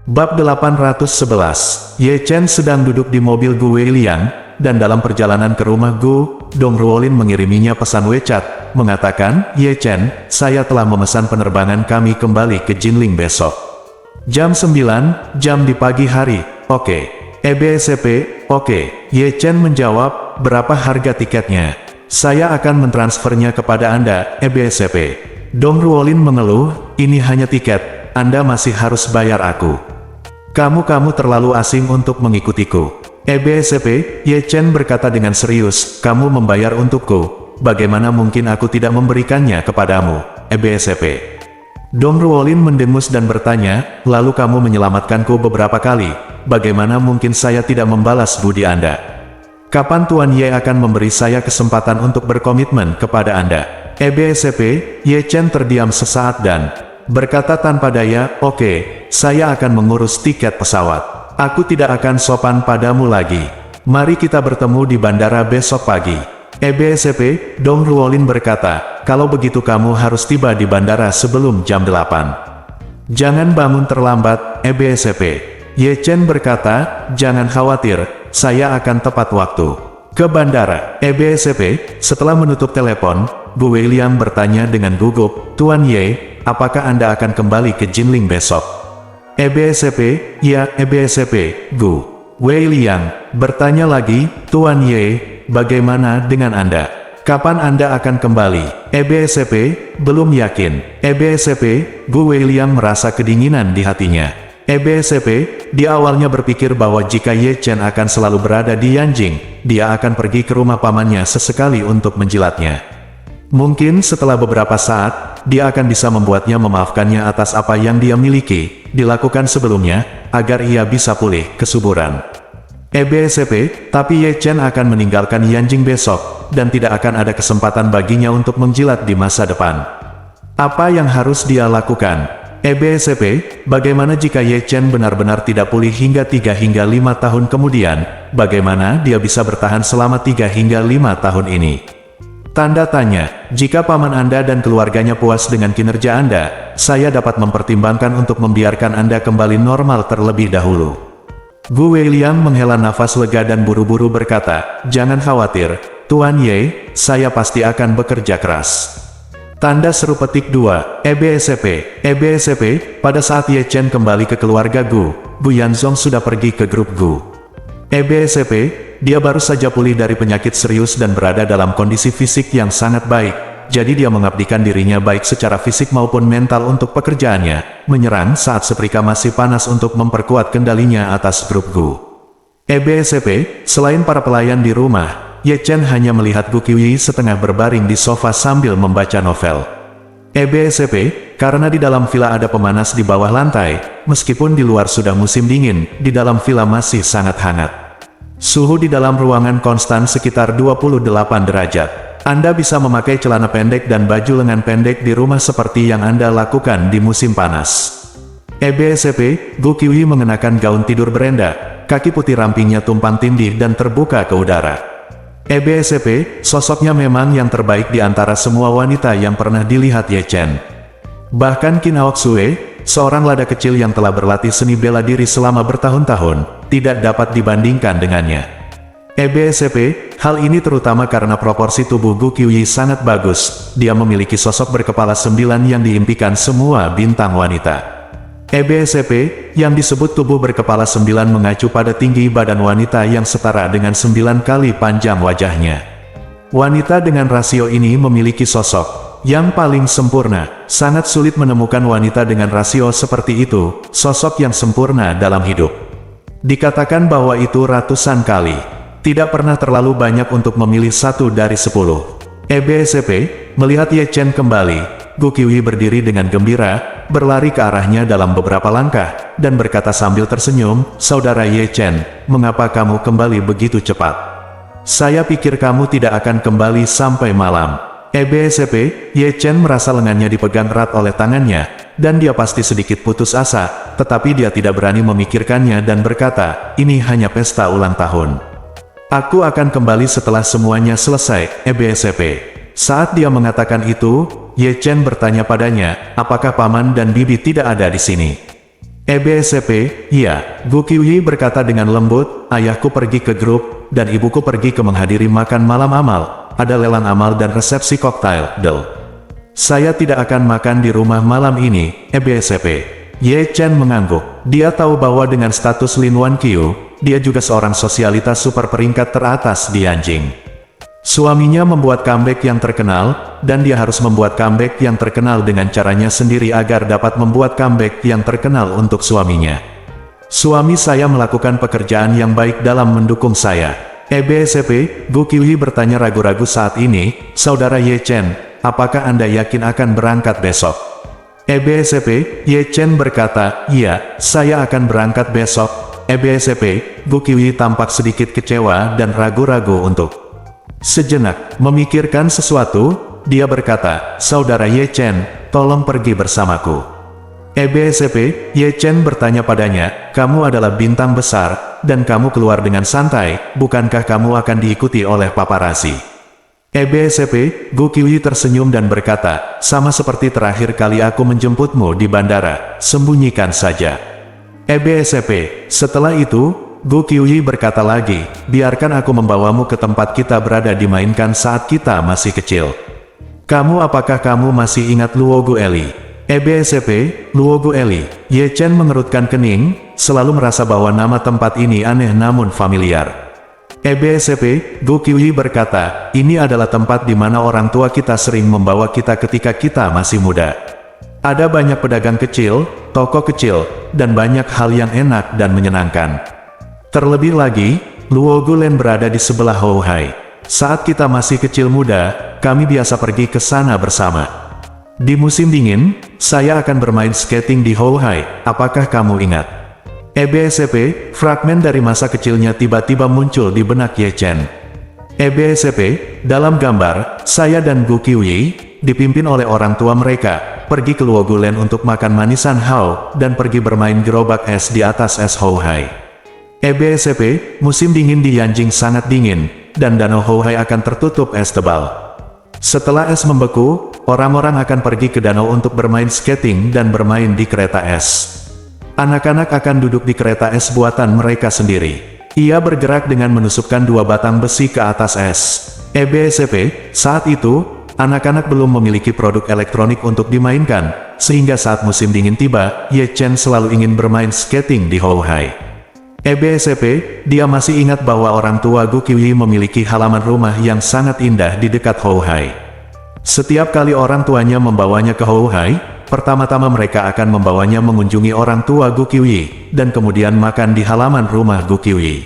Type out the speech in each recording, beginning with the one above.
Bab 811, Ye Chen sedang duduk di mobil Gu Weiliang, dan dalam perjalanan ke rumah Gu, Dong Ruolin mengiriminya pesan WeChat, mengatakan, Ye Chen, saya telah memesan penerbangan kami kembali ke Jinling besok. Jam 9, jam di pagi hari, oke. EBSP, oke. Ye Chen menjawab, berapa harga tiketnya? Saya akan mentransfernya kepada Anda, EBSP. Dong Ruolin mengeluh, ini hanya tiket, Anda masih harus bayar aku. Kamu terlalu asing untuk mengikutiku. EBSP, Ye Chen berkata dengan serius, kamu membayar untukku, bagaimana mungkin aku tidak memberikannya kepadamu, EBSP. Dong Ruolin mendengus dan bertanya, lalu kamu menyelamatkanku beberapa kali, bagaimana mungkin saya tidak membalas budi Anda? Kapan Tuan Ye akan memberi saya kesempatan untuk berkomitmen kepada Anda? EBSP, Ye Chen terdiam sesaat dan berkata tanpa daya, oke, saya akan mengurus tiket pesawat. Aku tidak akan sopan padamu lagi. Mari kita bertemu di bandara besok pagi. EBSP, Dong Ruolin berkata, kalau begitu kamu harus tiba di bandara sebelum jam 8. Jangan bangun terlambat, EBSP. Ye Chen berkata, jangan khawatir, saya akan tepat waktu. Ke bandara, EBSP, setelah menutup telepon, Gu Weiliang bertanya dengan gugup, Tuan Ye, apakah Anda akan kembali ke Jinling besok? EBSP, ya, EBSP, Gu Weiliang bertanya lagi, Tuan Ye, bagaimana dengan Anda? Kapan Anda akan kembali? EBSP, belum yakin. EBSP, Gu Weiliang merasa kedinginan di hatinya. EBSP, dia awalnya berpikir bahwa jika Ye Chen akan selalu berada di Yanjing, dia akan pergi ke rumah pamannya sesekali untuk menjilatnya. Mungkin setelah beberapa saat, dia akan bisa membuatnya memaafkannya atas apa yang dia miliki, dilakukan sebelumnya, agar ia bisa pulih kesuburan. EBSP, tapi Ye Chen akan meninggalkan Yanjing besok, dan tidak akan ada kesempatan baginya untuk menjilat di masa depan. Apa yang harus dia lakukan? EBSP, bagaimana jika Ye Chen benar-benar tidak pulih hingga 3 hingga 5 tahun kemudian, bagaimana dia bisa bertahan selama 3 hingga 5 tahun ini? Tanda tanya, jika paman Anda dan keluarganya puas dengan kinerja Anda, saya dapat mempertimbangkan untuk membiarkan Anda kembali normal terlebih dahulu. Gu Weiliang menghela nafas lega dan buru-buru berkata, jangan khawatir, Tuan Ye, saya pasti akan bekerja keras. Tanda seru petik 2, EBSP. EBSP, pada saat Ye Chen kembali ke keluarga Gu Yanzong sudah pergi ke grup Gu. EBSP, dia baru saja pulih dari penyakit serius dan berada dalam kondisi fisik yang sangat baik, jadi dia mengabdikan dirinya baik secara fisik maupun mental untuk pekerjaannya, menyerang saat setrika masih panas untuk memperkuat kendalinya atas grup Gu. EBSP, selain para pelayan di rumah, Ye Chen hanya melihat Gu Qiuyi setengah berbaring di sofa sambil membaca novel. EBSP, karena di dalam villa ada pemanas di bawah lantai, meskipun di luar sudah musim dingin, di dalam villa masih sangat hangat. Suhu di dalam ruangan konstan sekitar 28 derajat. Anda bisa memakai celana pendek dan baju lengan pendek di rumah seperti yang Anda lakukan di musim panas. EBSP, Gu Qiuyi mengenakan gaun tidur berenda, kaki putih rampingnya tumpang tindih dan terbuka ke udara. EBSP, sosoknya memang yang terbaik di antara semua wanita yang pernah dilihat Ye Chen. Bahkan Qin Aok Sue, seorang lada kecil yang telah berlatih seni bela diri selama bertahun-tahun, tidak dapat dibandingkan dengannya. EBSP, hal ini terutama karena proporsi tubuh Gu Qiuyi sangat bagus, dia memiliki sosok berkepala 9 yang diimpikan semua bintang wanita. EBSP, yang disebut tubuh berkepala 9 mengacu pada tinggi badan wanita yang setara dengan 9 kali panjang wajahnya. Wanita dengan rasio ini memiliki sosok yang paling sempurna. Sangat sulit menemukan wanita dengan rasio seperti itu, sosok yang sempurna dalam hidup. Dikatakan bahwa itu ratusan kali. Tidak pernah terlalu banyak untuk memilih 1 dari 10. EBSP, melihat Ye Chen kembali, Gu Qiuyi berdiri dengan gembira, berlari ke arahnya dalam beberapa langkah, dan berkata sambil tersenyum, Saudara Ye Chen, mengapa kamu kembali begitu cepat? Saya pikir kamu tidak akan kembali sampai malam. EBSP, Ye Chen merasa lengannya dipegang erat oleh tangannya, dan dia pasti sedikit putus asa, tetapi dia tidak berani memikirkannya dan berkata, ini hanya pesta ulang tahun. Aku akan kembali setelah semuanya selesai, EBSP. Saat dia mengatakan itu, Ye Chen bertanya padanya, apakah paman dan bibi tidak ada di sini? EBSP, iya, Gu Qiuyi berkata dengan lembut, ayahku pergi ke grup, dan ibuku pergi ke menghadiri makan malam amal, ada lelang amal dan resepsi koktail, Del. Saya tidak akan makan di rumah malam ini, EBSP. Ye Chen mengangguk, dia tahu bahwa dengan status Lin Wan Qiu, dia juga seorang sosialitas super peringkat teratas di Yanjing. Suaminya membuat comeback yang terkenal, dan dia harus membuat comeback yang terkenal dengan caranya sendiri agar dapat membuat comeback yang terkenal untuk suaminya. Suami saya melakukan pekerjaan yang baik dalam mendukung saya. EBSP, Gu Qiuyi bertanya ragu-ragu saat ini, Saudara Ye Chen, apakah Anda yakin akan berangkat besok? EBSP, Ye Chen berkata, iya, saya akan berangkat besok. EBSP, Gu Qiuyi tampak sedikit kecewa dan ragu-ragu untuk sejenak memikirkan sesuatu, dia berkata, Saudara Ye Chen, tolong pergi bersamaku. EBSP, Ye Chen bertanya padanya, kamu adalah bintang besar, dan kamu keluar dengan santai, bukankah kamu akan diikuti oleh paparazzi? EBSP, Gu Qiuyi tersenyum dan berkata, sama seperti terakhir kali aku menjemputmu di bandara, sembunyikan saja. EBSP, setelah itu, Gu Qiuyi berkata lagi, biarkan aku membawamu ke tempat kita berada dimainkan saat kita masih kecil. Apakah kamu masih ingat Luogu Eli? EBSP, Luogu Eli. Ye Chen mengerutkan kening, selalu merasa bahwa nama tempat ini aneh namun familiar. EBSP, Gu Qiuyi berkata, ini adalah tempat di mana orang tua kita sering membawa kita ketika kita masih muda. Ada banyak pedagang kecil, toko kecil, dan banyak hal yang enak dan menyenangkan. Terlebih lagi, Luogu Len berada di sebelah Houhai. Saat kita masih kecil muda, kami biasa pergi ke sana bersama. Di musim dingin, saya akan bermain skating di Houhai, apakah kamu ingat? EBSP, fragmen dari masa kecilnya tiba-tiba muncul di benak Ye Chen. EBSP, dalam gambar, saya dan Gu Qiuyi, dipimpin oleh orang tua mereka, pergi ke Luogu Len untuk makan manisan hao, dan pergi bermain gerobak es di atas es Houhai. EBSP, musim dingin di Yanjing sangat dingin, dan danau Houhai akan tertutup es tebal. Setelah es membeku, orang-orang akan pergi ke danau untuk bermain skating dan bermain di kereta es. Anak-anak akan duduk di kereta es buatan mereka sendiri. Ia bergerak dengan menusukkan dua batang besi ke atas es. EBSP, saat itu, anak-anak belum memiliki produk elektronik untuk dimainkan, sehingga saat musim dingin tiba, Ye Chen selalu ingin bermain skating di Houhai. EBSP, dia masih ingat bahwa orang tua Gu Qiuyi memiliki halaman rumah yang sangat indah di dekat Houhai. Setiap kali orang tuanya membawanya ke Houhai, pertama-tama mereka akan membawanya mengunjungi orang tua Gu Qiuyi, dan kemudian makan di halaman rumah Gu Qiuyi.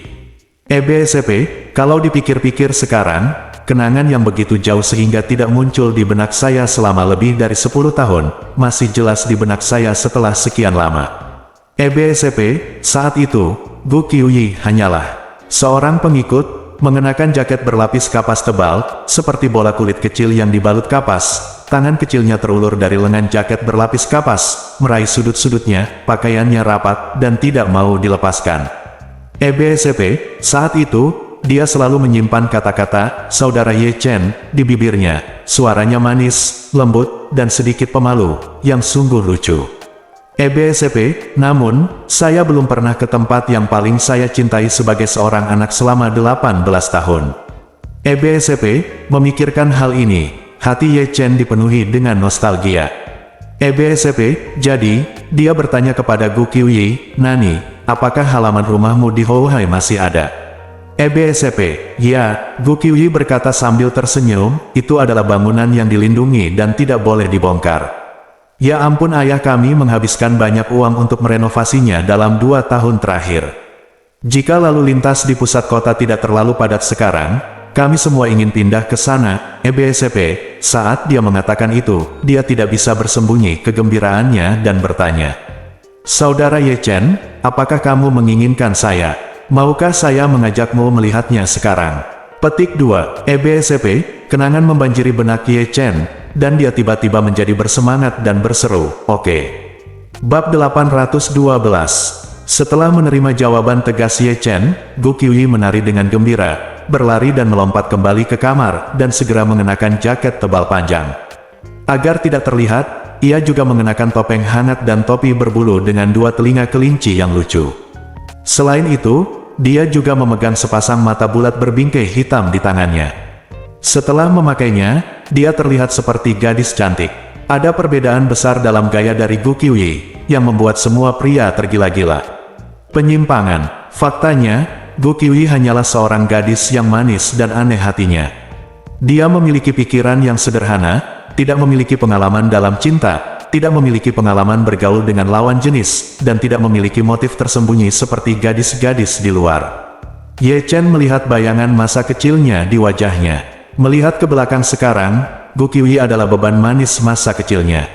EBSP, kalau dipikir-pikir sekarang, kenangan yang begitu jauh sehingga tidak muncul di benak saya selama lebih dari 10 tahun, masih jelas di benak saya setelah sekian lama. EBSP, saat itu, Gu Qiuyi hanyalah seorang pengikut, mengenakan jaket berlapis kapas tebal, seperti bola kulit kecil yang dibalut kapas, tangan kecilnya terulur dari lengan jaket berlapis kapas, meraih sudut-sudutnya, pakaiannya rapat, dan tidak mau dilepaskan. EBSP, saat itu, dia selalu menyimpan kata-kata, Saudara Ye Chen, di bibirnya, suaranya manis, lembut, dan sedikit pemalu, yang sungguh lucu. EBSP, namun, saya belum pernah ke tempat yang paling saya cintai sebagai seorang anak selama 18 tahun. EBSP, memikirkan hal ini, hati Ye Chen dipenuhi dengan nostalgia. EBSP, jadi, dia bertanya kepada Gu Qiuyi, Nani, apakah halaman rumahmu di Houhai masih ada? EBSP, ya, Gu Qiuyi berkata sambil tersenyum, itu adalah bangunan yang dilindungi dan tidak boleh dibongkar. Ya ampun, ayah kami menghabiskan banyak uang untuk merenovasinya dalam 2 tahun terakhir. Jika lalu lintas di pusat kota tidak terlalu padat sekarang, kami semua ingin pindah ke sana. EBSP, saat dia mengatakan itu, dia tidak bisa bersembunyi kegembiraannya dan bertanya, Saudara Ye Chen, apakah kamu menginginkan saya? Maukah saya mengajakmu melihatnya sekarang? Petik 2, EBSP, kenangan membanjiri benak Ye Chen, dan dia tiba-tiba menjadi bersemangat dan berseru, oke. Bab 812. Setelah menerima jawaban tegas Ye Chen, Gu Qiuyi menari dengan gembira, berlari dan melompat kembali ke kamar, dan segera mengenakan jaket tebal panjang. Agar tidak terlihat, ia juga mengenakan topeng hangat dan topi berbulu dengan 2 telinga kelinci yang lucu. Selain itu, dia juga memegang sepasang mata bulat berbingkai hitam di tangannya. Setelah memakainya, dia terlihat seperti gadis cantik. Ada perbedaan besar dalam gaya dari Gu Qiuyi, yang membuat semua pria tergila-gila. Penyimpangan. Faktanya, Gu Qiuyi hanyalah seorang gadis yang manis dan aneh hatinya. Dia memiliki pikiran yang sederhana, tidak memiliki pengalaman dalam cinta, tidak memiliki pengalaman bergaul dengan lawan jenis, dan tidak memiliki motif tersembunyi seperti gadis-gadis di luar. Ye Chen melihat bayangan masa kecilnya di wajahnya. Melihat ke belakang sekarang, Gu Qiuyi adalah beban manis masa kecilnya.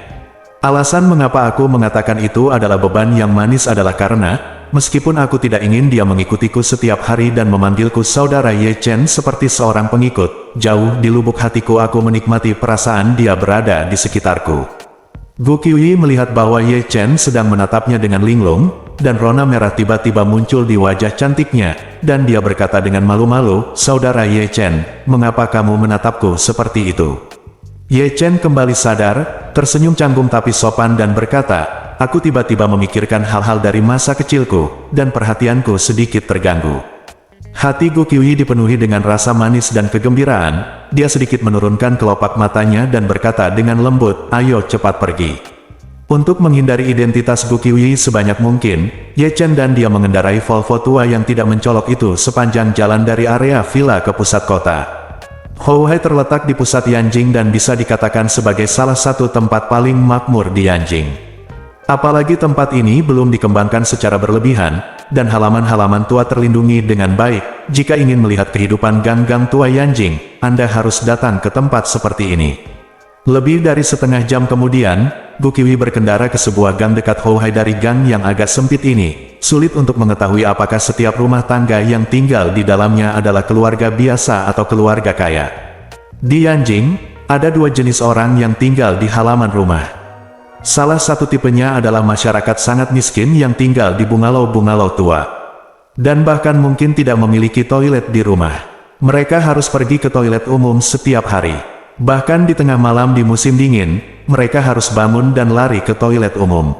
Alasan mengapa aku mengatakan itu adalah beban yang manis adalah karena, meskipun aku tidak ingin dia mengikutiku setiap hari dan memanggilku saudara Ye Chen seperti seorang pengikut, jauh di lubuk hatiku aku menikmati perasaan dia berada di sekitarku. Gu Qiuyi melihat bahwa Ye Chen sedang menatapnya dengan linglung, dan rona merah tiba-tiba muncul di wajah cantiknya, dan dia berkata dengan malu-malu, "Saudara Ye Chen, mengapa kamu menatapku seperti itu?" Ye Chen kembali sadar, tersenyum canggung tapi sopan dan berkata, "Aku tiba-tiba memikirkan hal-hal dari masa kecilku, dan perhatianku sedikit terganggu." Hati Gu Qiuyi dipenuhi dengan rasa manis dan kegembiraan, dia sedikit menurunkan kelopak matanya dan berkata dengan lembut, "Ayo cepat pergi." Untuk menghindari identitas Gu Qiuyi sebanyak mungkin, Ye Chen dan dia mengendarai Volvo tua yang tidak mencolok itu sepanjang jalan dari area villa ke pusat kota. Houhai terletak di pusat Yanjing dan bisa dikatakan sebagai salah satu tempat paling makmur di Yanjing. Apalagi tempat ini belum dikembangkan secara berlebihan, dan halaman-halaman tua terlindungi dengan baik. Jika ingin melihat kehidupan gang-gang tua Yanjing, Anda harus datang ke tempat seperti ini. Lebih dari setengah jam kemudian, Gu Qiuyi berkendara ke sebuah gang dekat Houhai. Dari gang yang agak sempit ini, sulit untuk mengetahui apakah setiap rumah tangga yang tinggal di dalamnya adalah keluarga biasa atau keluarga kaya. Di Yanjing, ada 2 jenis orang yang tinggal di halaman rumah. Salah satu tipenya adalah masyarakat sangat miskin yang tinggal di bungalau-bungalau tua. Dan bahkan mungkin tidak memiliki toilet di rumah. Mereka harus pergi ke toilet umum setiap hari. Bahkan di tengah malam di musim dingin, mereka harus bangun dan lari ke toilet umum.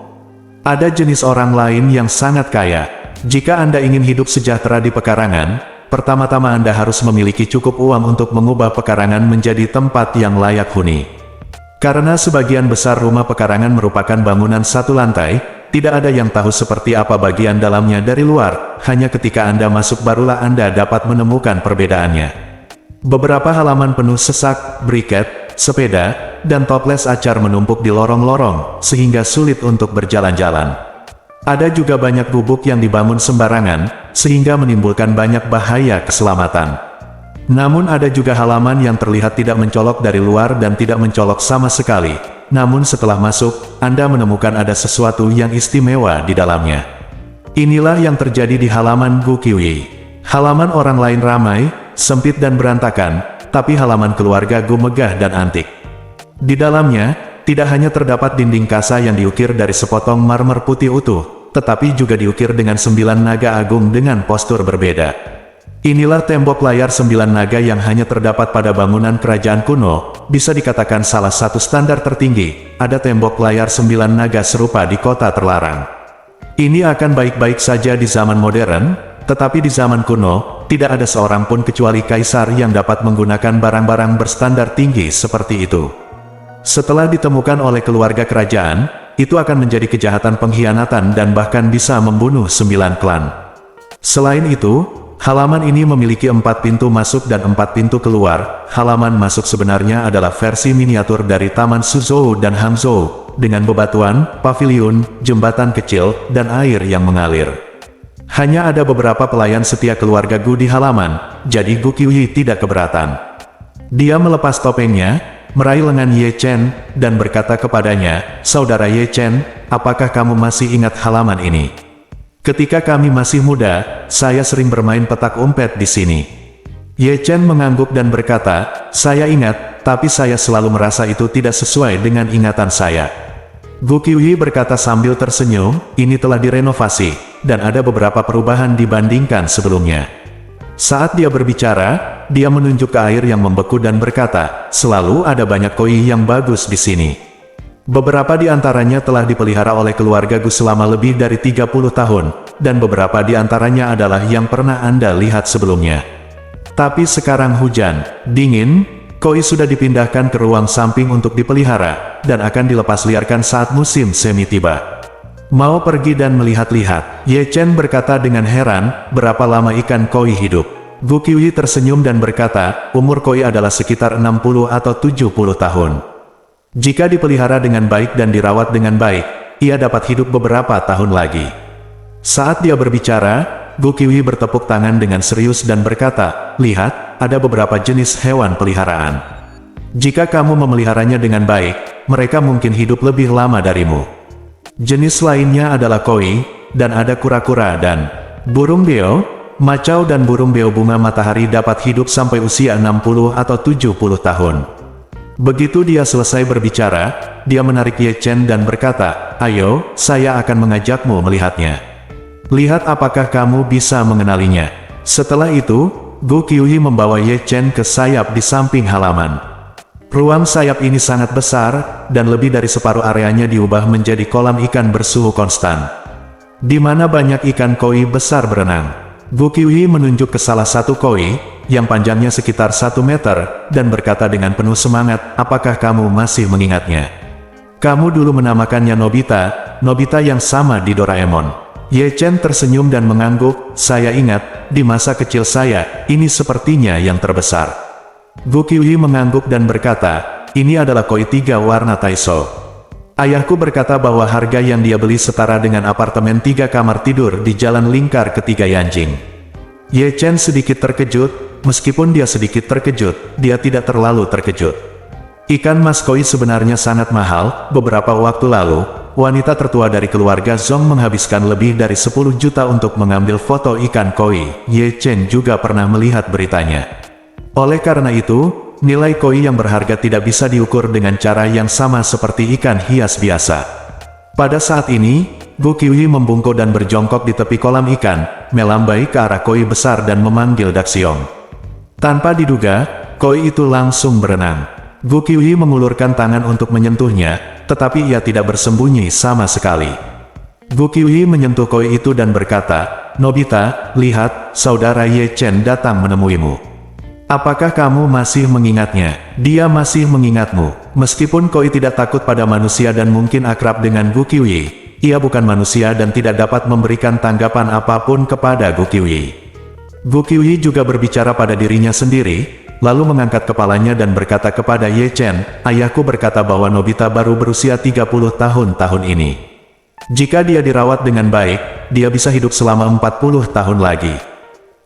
Ada jenis orang lain yang sangat kaya. Jika Anda ingin hidup sejahtera di pekarangan, pertama-tama Anda harus memiliki cukup uang untuk mengubah pekarangan menjadi tempat yang layak huni. Karena sebagian besar rumah pekarangan merupakan bangunan satu lantai, tidak ada yang tahu seperti apa bagian dalamnya dari luar, hanya ketika Anda masuk barulah Anda dapat menemukan perbedaannya. Beberapa halaman penuh sesak, briket, sepeda, dan toples acar menumpuk di lorong-lorong, sehingga sulit untuk berjalan-jalan. Ada juga banyak gubuk yang dibangun sembarangan, sehingga menimbulkan banyak bahaya keselamatan. Namun ada juga halaman yang terlihat tidak mencolok dari luar dan tidak mencolok sama sekali. Namun setelah masuk, Anda menemukan ada sesuatu yang istimewa di dalamnya. Inilah yang terjadi di halaman Gu Qiuyi. Halaman orang lain ramai, sempit dan berantakan, tapi halaman keluarga Gu megah dan antik. Di dalamnya, tidak hanya terdapat dinding kasa yang diukir dari sepotong marmer putih utuh, tetapi juga diukir dengan 9 naga agung dengan postur berbeda. Inilah tembok layar 9 naga yang hanya terdapat pada bangunan kerajaan kuno, bisa dikatakan salah satu standar tertinggi. Ada tembok layar 9 naga serupa di kota terlarang. Ini akan baik-baik saja di zaman modern, tetapi di zaman kuno, tidak ada seorang pun kecuali kaisar yang dapat menggunakan barang-barang berstandar tinggi seperti itu. Setelah ditemukan oleh keluarga kerajaan, itu akan menjadi kejahatan pengkhianatan dan bahkan bisa membunuh 9 klan. Selain itu, halaman ini memiliki 4 pintu masuk dan 4 pintu keluar. Halaman masuk sebenarnya adalah versi miniatur dari Taman Suzhou dan Hangzhou, dengan bebatuan, paviliun, jembatan kecil, dan air yang mengalir. Hanya ada beberapa pelayan setia keluarga Gu di halaman, jadi Gu Qiuyi tidak keberatan. Dia melepas topengnya, meraih lengan Ye Chen, dan berkata kepadanya, "Saudara Ye Chen, apakah kamu masih ingat halaman ini? Ketika kami masih muda, saya sering bermain petak umpet di sini." Ye Chen mengangguk dan berkata, "Saya ingat, tapi saya selalu merasa itu tidak sesuai dengan ingatan saya." Gu Qiuyi berkata sambil tersenyum, "Ini telah direnovasi, dan ada beberapa perubahan dibandingkan sebelumnya." Saat dia berbicara, dia menunjuk ke air yang membeku dan berkata, "Selalu ada banyak koi yang bagus di sini." Beberapa di antaranya telah dipelihara oleh keluarga Gu selama lebih dari 30 tahun, dan beberapa di antaranya adalah yang pernah Anda lihat sebelumnya. Tapi sekarang hujan, dingin, koi sudah dipindahkan ke ruang samping untuk dipelihara, dan akan dilepas liarkan saat musim semi tiba. Mau pergi dan melihat-lihat, Ye Chen berkata dengan heran, berapa lama ikan koi hidup? Gu Qiuyi tersenyum dan berkata, umur koi adalah sekitar 60 atau 70 tahun. Jika dipelihara dengan baik dan dirawat dengan baik, ia dapat hidup beberapa tahun lagi. Saat dia berbicara, Gu Qiuyi bertepuk tangan dengan serius dan berkata, lihat, ada beberapa jenis hewan peliharaan. Jika kamu memeliharanya dengan baik, mereka mungkin hidup lebih lama darimu. Jenis lainnya adalah koi, dan ada kura-kura dan burung beo, macau dan burung beo bunga matahari dapat hidup sampai usia 60 atau 70 tahun. Begitu dia selesai berbicara, dia menarik Ye Chen dan berkata, ayo, saya akan mengajakmu melihatnya. Lihat apakah kamu bisa mengenalinya. Setelah itu, Gu Qiuyi membawa Ye Chen ke sayap di samping halaman. Ruang sayap ini sangat besar, dan lebih dari separuh areanya diubah menjadi kolam ikan bersuhu konstan, di mana banyak ikan koi besar berenang. Gu Qiuyi menunjuk ke salah satu koi, yang panjangnya sekitar 1 meter, dan berkata dengan penuh semangat, apakah kamu masih mengingatnya? Kamu dulu menamakannya Nobita, Nobita yang sama di Doraemon. Ye Chen tersenyum dan mengangguk, saya ingat, di masa kecil saya, ini sepertinya yang terbesar. Gu Qiuyi mengangguk dan berkata, ini adalah koi 3 warna Taiso. Ayahku berkata bahwa harga yang dia beli setara dengan apartemen 3 kamar tidur di Jalan Lingkar Ketiga Yanjing. Ye Chen sedikit terkejut. Meskipun dia sedikit terkejut, dia tidak terlalu terkejut. Ikan mas koi sebenarnya sangat mahal. Beberapa waktu lalu, wanita tertua dari keluarga Zhong menghabiskan lebih dari 10 juta untuk mengambil foto ikan koi. Ye Chen juga pernah melihat beritanya. Oleh karena itu, nilai koi yang berharga tidak bisa diukur dengan cara yang sama seperti ikan hias biasa. Pada saat ini, Gu Qiuyi membungkuk dan berjongkok di tepi kolam ikan, melambai ke arah koi besar dan memanggil Daxiong. Tanpa diduga, koi itu langsung berenang. Gu Qiuyi mengulurkan tangan untuk menyentuhnya, tetapi ia tidak bersembunyi sama sekali. Gu Qiuyi menyentuh koi itu dan berkata, Nobita, lihat, saudara Ye Chen datang menemuimu. Apakah kamu masih mengingatnya? Dia masih mengingatmu. Meskipun koi tidak takut pada manusia dan mungkin akrab dengan Gu Qiuyi, ia bukan manusia dan tidak dapat memberikan tanggapan apapun kepada Gu Qiuyi. Gu Qiuyi juga berbicara pada dirinya sendiri, lalu mengangkat kepalanya dan berkata kepada Ye Chen, ayahku berkata bahwa Nobita baru berusia 30 tahun ini. Jika dia dirawat dengan baik, dia bisa hidup selama 40 tahun lagi.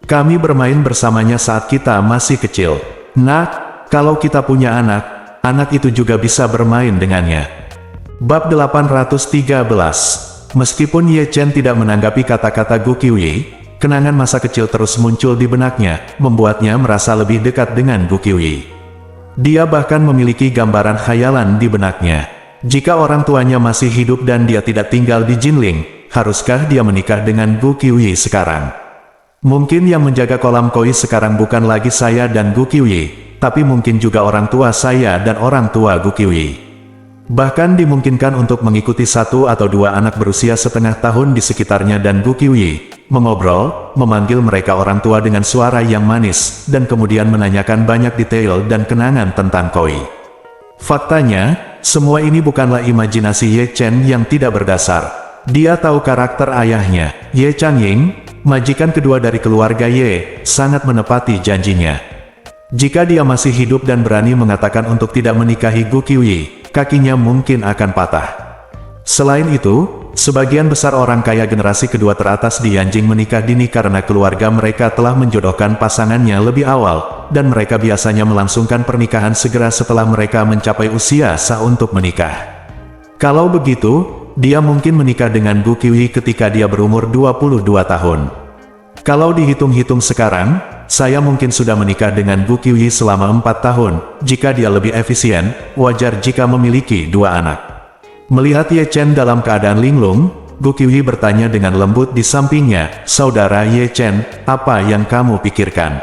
Kami bermain bersamanya saat kita masih kecil. Nah, kalau kita punya anak, anak itu juga bisa bermain dengannya. Bab 813. Meskipun Ye Chen tidak menanggapi kata-kata Gu Qiuyi, kenangan masa kecil terus muncul di benaknya, membuatnya merasa lebih dekat dengan Gu Qiuyi. Dia bahkan memiliki gambaran khayalan di benaknya. Jika orang tuanya masih hidup dan dia tidak tinggal di Jinling, haruskah dia menikah dengan Gu Qiuyi sekarang? Mungkin yang menjaga kolam koi sekarang bukan lagi saya dan Gu Qiuyi, tapi mungkin juga orang tua saya dan orang tua Gu Qiuyi. Bahkan dimungkinkan untuk mengikuti 1 atau 2 anak berusia setengah tahun di sekitarnya dan Gu Qiuyi, mengobrol, memanggil mereka orang tua dengan suara yang manis, dan kemudian menanyakan banyak detail dan kenangan tentang koi. Faktanya, semua ini bukanlah imajinasi Ye Chen yang tidak berdasar. Dia tahu karakter ayahnya, Ye Changying, majikan kedua dari keluarga Ye, sangat menepati janjinya. Jika dia masih hidup dan berani mengatakan untuk tidak menikahi Gu Qiuyi, kakinya mungkin akan patah. Selain itu, sebagian besar orang kaya generasi kedua teratas di Yanjing menikah dini karena keluarga mereka telah menjodohkan pasangannya lebih awal, dan mereka biasanya melangsungkan pernikahan segera setelah mereka mencapai usia sah untuk menikah. Kalau begitu, dia mungkin menikah dengan Gu Qiuyi ketika dia berumur 22 tahun. Kalau dihitung-hitung sekarang, saya mungkin sudah menikah dengan Gu Qiuyi selama 4 tahun. Jika dia lebih efisien, wajar jika memiliki 2 anak. Melihat Ye Chen dalam keadaan linglung, Gu Qiuyi bertanya dengan lembut di sampingnya, saudara Ye Chen, apa yang kamu pikirkan?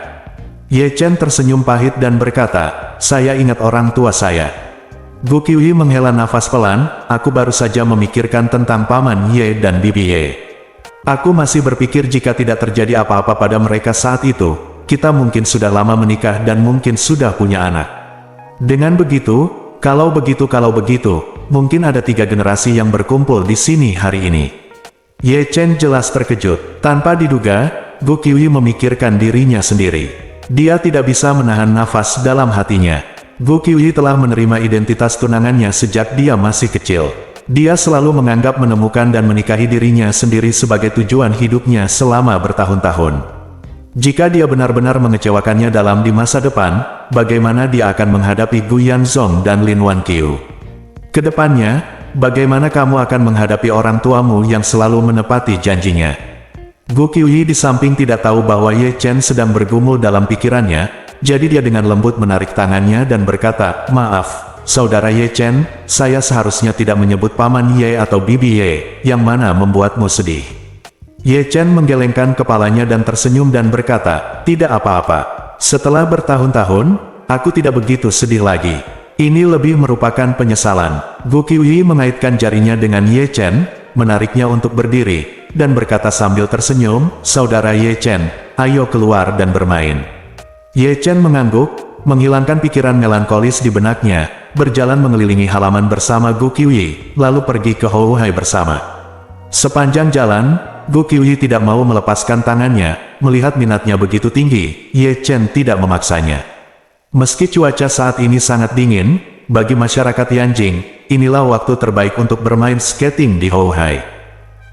Ye Chen tersenyum pahit dan berkata, saya ingat orang tua saya. Gu Qiuyi menghela nafas pelan, aku baru saja memikirkan tentang Paman Ye dan Bibi Ye. Aku masih berpikir jika tidak terjadi apa-apa pada mereka saat itu, kita mungkin sudah lama menikah dan mungkin sudah punya anak. Dengan begitu, kalau begitu, mungkin ada 3 generasi yang berkumpul di sini hari ini. Ye Chen jelas terkejut. Tanpa diduga, Gu Qiuyi memikirkan dirinya sendiri. Dia tidak bisa menahan nafas dalam hatinya. Gu Qiuyi telah menerima identitas tunangannya sejak dia masih kecil. Dia selalu menganggap menemukan dan menikahi dirinya sendiri sebagai tujuan hidupnya selama bertahun-tahun. Jika dia benar-benar mengecewakannya di masa depan, bagaimana dia akan menghadapi Gu Yanzong dan Lin Wanqiu? Kedepannya, bagaimana kamu akan menghadapi orang tuamu yang selalu menepati janjinya? Gu Qiuyi di samping tidak tahu bahwa Ye Chen sedang bergumul dalam pikirannya, jadi dia dengan lembut menarik tangannya dan berkata, "Maaf, Saudara Ye Chen, saya seharusnya tidak menyebut Paman Ye atau Bibi Ye, yang mana membuatmu sedih." Ye Chen menggelengkan kepalanya dan tersenyum dan berkata, "Tidak apa-apa. Setelah bertahun-tahun, aku tidak begitu sedih lagi. Ini lebih merupakan penyesalan." Gu Qiuyi mengaitkan jarinya dengan Ye Chen, menariknya untuk berdiri, dan berkata sambil tersenyum, "Saudara Ye Chen, ayo keluar dan bermain." Ye Chen mengangguk, menghilangkan pikiran melankolis di benaknya, berjalan mengelilingi halaman bersama Gu Qiuyi, lalu pergi ke Houhai bersama. Sepanjang jalan, Gu Qiuyi tidak mau melepaskan tangannya, melihat minatnya begitu tinggi, Ye Chen tidak memaksanya. Meski cuaca saat ini sangat dingin, bagi masyarakat Yanjing, inilah waktu terbaik untuk bermain skating di Houhai.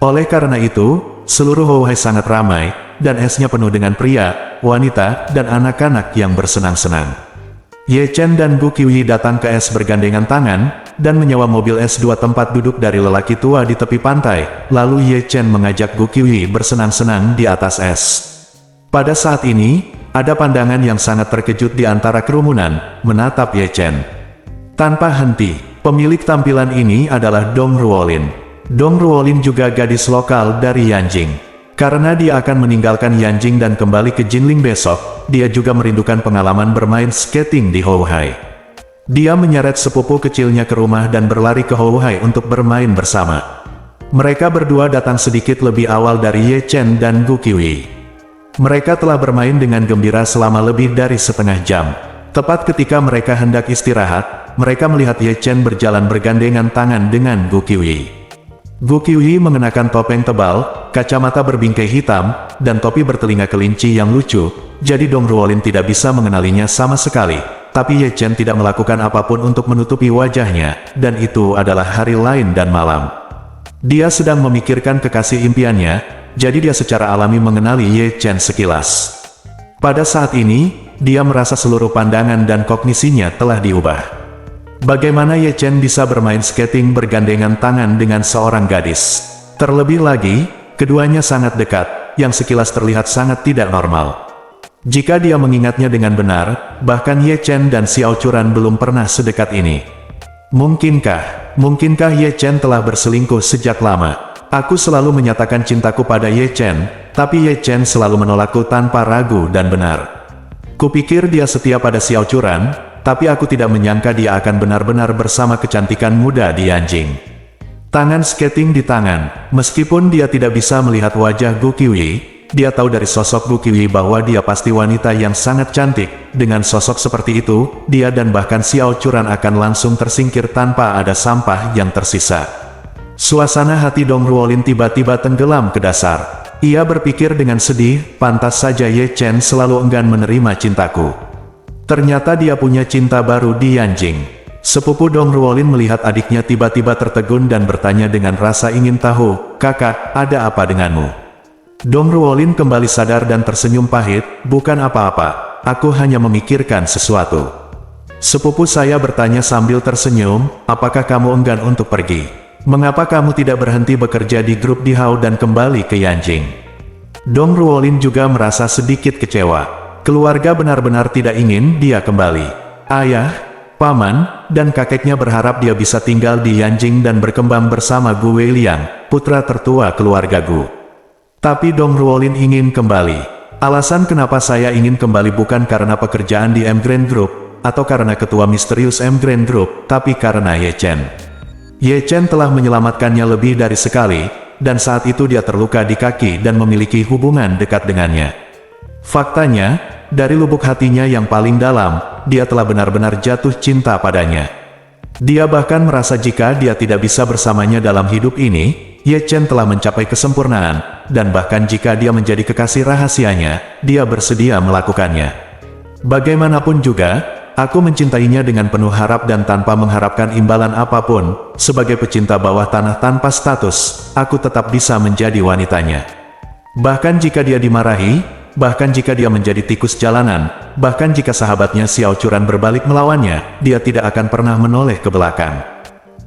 Oleh karena itu, seluruh Houhai sangat ramai, dan esnya penuh dengan pria, wanita, dan anak-anak yang bersenang-senang. Ye Chen dan Gu Qiuyi datang ke es bergandengan tangan, dan menyewa mobil es 2 tempat duduk dari lelaki tua di tepi pantai, lalu Ye Chen mengajak Gu Qiuyi bersenang-senang di atas es. Pada saat ini, ada pandangan yang sangat terkejut di antara kerumunan, menatap Ye Chen. Tanpa henti, pemilik tampilan ini adalah Dong Ruolin. Dong Ruolin juga gadis lokal dari Yanjing. Karena dia akan meninggalkan Yanjing dan kembali ke Jinling besok, dia juga merindukan pengalaman bermain skating di Houhai. Dia menyeret sepupu kecilnya ke rumah dan berlari ke Houhai untuk bermain bersama. Mereka berdua datang sedikit lebih awal dari Ye Chen dan Gu Qiuyi. Mereka telah bermain dengan gembira selama lebih dari setengah jam. Tepat ketika mereka hendak istirahat, mereka melihat Ye Chen berjalan bergandengan tangan dengan Gu Qiuyi. Gu Qiuyi mengenakan topeng tebal, kacamata berbingkai hitam, dan topi bertelinga kelinci yang lucu, jadi Dong Ruolin tidak bisa mengenalinya sama sekali. Tapi Ye Chen tidak melakukan apapun untuk menutupi wajahnya, dan itu adalah hari lain dan malam. Dia sedang memikirkan kekasih impiannya, jadi dia secara alami mengenali Ye Chen sekilas. Pada saat ini, dia merasa seluruh pandangan dan kognisinya telah diubah. Bagaimana Ye Chen bisa bermain skating bergandengan tangan dengan seorang gadis? Terlebih lagi, keduanya sangat dekat, yang sekilas terlihat sangat tidak normal. Jika dia mengingatnya dengan benar, bahkan Ye Chen dan Xiao Churan belum pernah sedekat ini. Mungkinkah Ye Chen telah berselingkuh sejak lama? Aku selalu menyatakan cintaku pada Ye Chen, tapi Ye Chen selalu menolakku tanpa ragu dan benar. Kupikir dia setia pada Xiao Churan, tapi aku tidak menyangka dia akan benar-benar bersama kecantikan muda di Yanjing. Tangan skating di tangan, meskipun dia tidak bisa melihat wajah Gu Qiuyi, dia tahu dari sosok Gu Qiuyi bahwa dia pasti wanita yang sangat cantik. Dengan sosok seperti itu, dia dan bahkan Xiao Churan akan langsung tersingkir tanpa ada sampah yang tersisa. Suasana hati Dong Ruolin tiba-tiba tenggelam ke dasar. Ia berpikir dengan sedih, pantas saja Ye Chen selalu enggan menerima cintaku. Ternyata dia punya cinta baru di Yanjing. Sepupu Dong Ruolin melihat adiknya tiba-tiba tertegun dan bertanya dengan rasa ingin tahu, "Kakak, ada apa denganmu?" Dong Ruolin kembali sadar dan tersenyum pahit, "Bukan apa-apa, aku hanya memikirkan sesuatu." Sepupu saya bertanya sambil tersenyum, "Apakah kamu enggan untuk pergi? Mengapa kamu tidak berhenti bekerja di grup Dihao dan kembali ke Yanjing?" Dong Ruolin juga merasa sedikit kecewa. Keluarga benar-benar tidak ingin dia kembali. Ayah, paman, dan kakeknya berharap dia bisa tinggal di Yanjing dan berkembang bersama Gu Weiliang, putra tertua keluarga Gu. Tapi Dong Ruolin ingin kembali. Alasan kenapa saya ingin kembali bukan karena pekerjaan di M Grand Group, atau karena ketua misterius M Grand Group, tapi karena Ye Chen. Ye Chen telah menyelamatkannya lebih dari sekali, dan saat itu dia terluka di kaki dan memiliki hubungan dekat dengannya. Faktanya, dari lubuk hatinya yang paling dalam, dia telah benar-benar jatuh cinta padanya. Dia bahkan merasa jika dia tidak bisa bersamanya dalam hidup ini, Ye Chen telah mencapai kesempurnaan, dan bahkan jika dia menjadi kekasih rahasianya, dia bersedia melakukannya. Bagaimanapun juga, aku mencintainya dengan penuh harap dan tanpa mengharapkan imbalan apapun. Sebagai pecinta bawah tanah tanpa status, aku tetap bisa menjadi wanitanya. Bahkan jika dia dimarahi, bahkan jika dia menjadi tikus jalanan, bahkan jika sahabatnya Xiao Churan berbalik melawannya, dia tidak akan pernah menoleh ke belakang.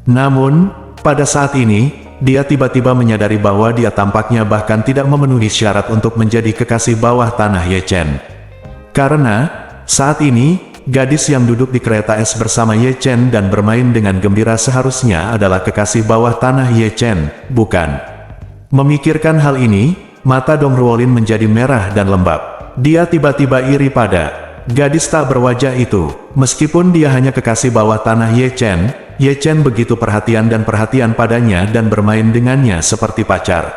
Namun, pada saat ini, dia tiba-tiba menyadari bahwa dia tampaknya bahkan tidak memenuhi syarat untuk menjadi kekasih bawah tanah Ye Chen. Karena, saat ini, gadis yang duduk di kereta es bersama Ye Chen dan bermain dengan gembira seharusnya adalah kekasih bawah tanah Ye Chen, bukan? Memikirkan hal ini, mata Dong Ruolin menjadi merah dan lembab. Dia tiba-tiba iri pada gadis tak berwajah itu. Meskipun dia hanya kekasih bawah tanah Ye Chen begitu perhatian padanya dan bermain dengannya seperti pacar.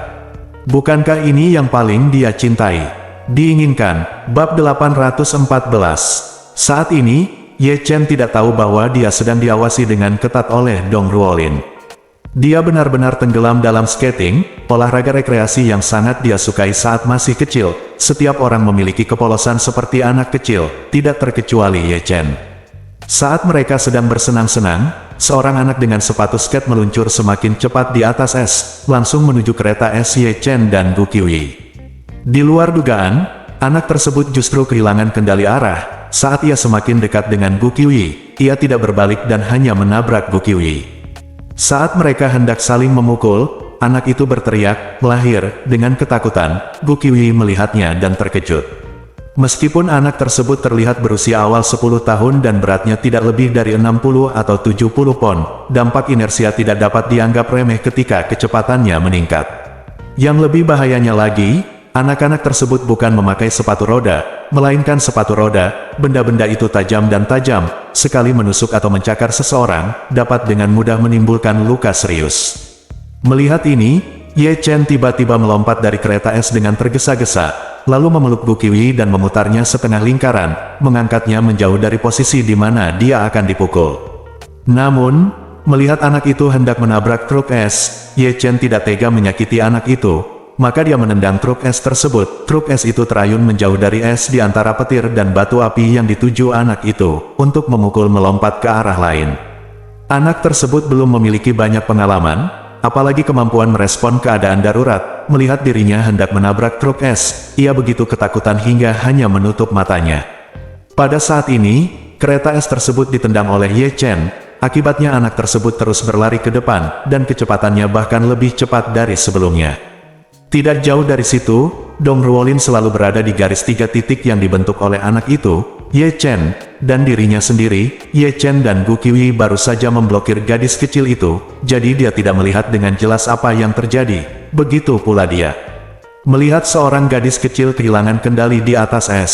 Bukankah ini yang paling dia cintai? Diinginkan, bab 814. Saat ini, Ye Chen tidak tahu bahwa dia sedang diawasi dengan ketat oleh Dong Ruolin. Dia benar-benar tenggelam dalam skating, olahraga rekreasi yang sangat dia sukai saat masih kecil. Setiap orang memiliki kepolosan seperti anak kecil, tidak terkecuali Ye Chen. Saat mereka sedang bersenang-senang, seorang anak dengan sepatu skate meluncur semakin cepat di atas es, langsung menuju kereta es Ye Chen dan Gu Qiuyi. Di luar dugaan, anak tersebut justru kehilangan kendali arah. Saat ia semakin dekat dengan Gu Qiuyi, ia tidak berbalik dan hanya menabrak Gu Qiuyi. Saat mereka hendak saling memukul, anak itu berteriak, melahir, dengan ketakutan. Gu Qiuyi melihatnya dan terkejut. Meskipun anak tersebut terlihat berusia awal 10 tahun dan beratnya tidak lebih dari 60 atau 70 pon, dampak inersia tidak dapat dianggap remeh ketika kecepatannya meningkat. Yang lebih bahayanya lagi, anak-anak tersebut bukan memakai sepatu roda, melainkan sepatu roda. Benda-benda itu tajam dan tajam, sekali menusuk atau mencakar seseorang, dapat dengan mudah menimbulkan luka serius. Melihat ini, Ye Chen tiba-tiba melompat dari kereta es dengan tergesa-gesa, lalu memeluk Gu Qiuyi dan memutarnya setengah lingkaran, mengangkatnya menjauh dari posisi di mana dia akan dipukul. Namun, melihat anak itu hendak menabrak truk es, Ye Chen tidak tega menyakiti anak itu. Maka dia menendang truk es tersebut. Truk es itu terayun menjauh dari es di antara petir dan batu api yang dituju anak itu, untuk memukul melompat ke arah lain. Anak tersebut belum memiliki banyak pengalaman, apalagi kemampuan merespon keadaan darurat. Melihat dirinya hendak menabrak truk es, ia begitu ketakutan hingga hanya menutup matanya. Pada saat ini, kereta es tersebut ditendang oleh Ye Chen. Akibatnya anak tersebut terus berlari ke depan, dan kecepatannya bahkan lebih cepat dari sebelumnya. Tidak jauh dari situ, Dong Ruolin selalu berada di garis 3 titik yang dibentuk oleh anak itu, Ye Chen, dan dirinya sendiri. Ye Chen dan Gu Qiuyi baru saja memblokir gadis kecil itu, jadi dia tidak melihat dengan jelas apa yang terjadi. Begitu pula dia. Melihat seorang gadis kecil kehilangan kendali di atas es.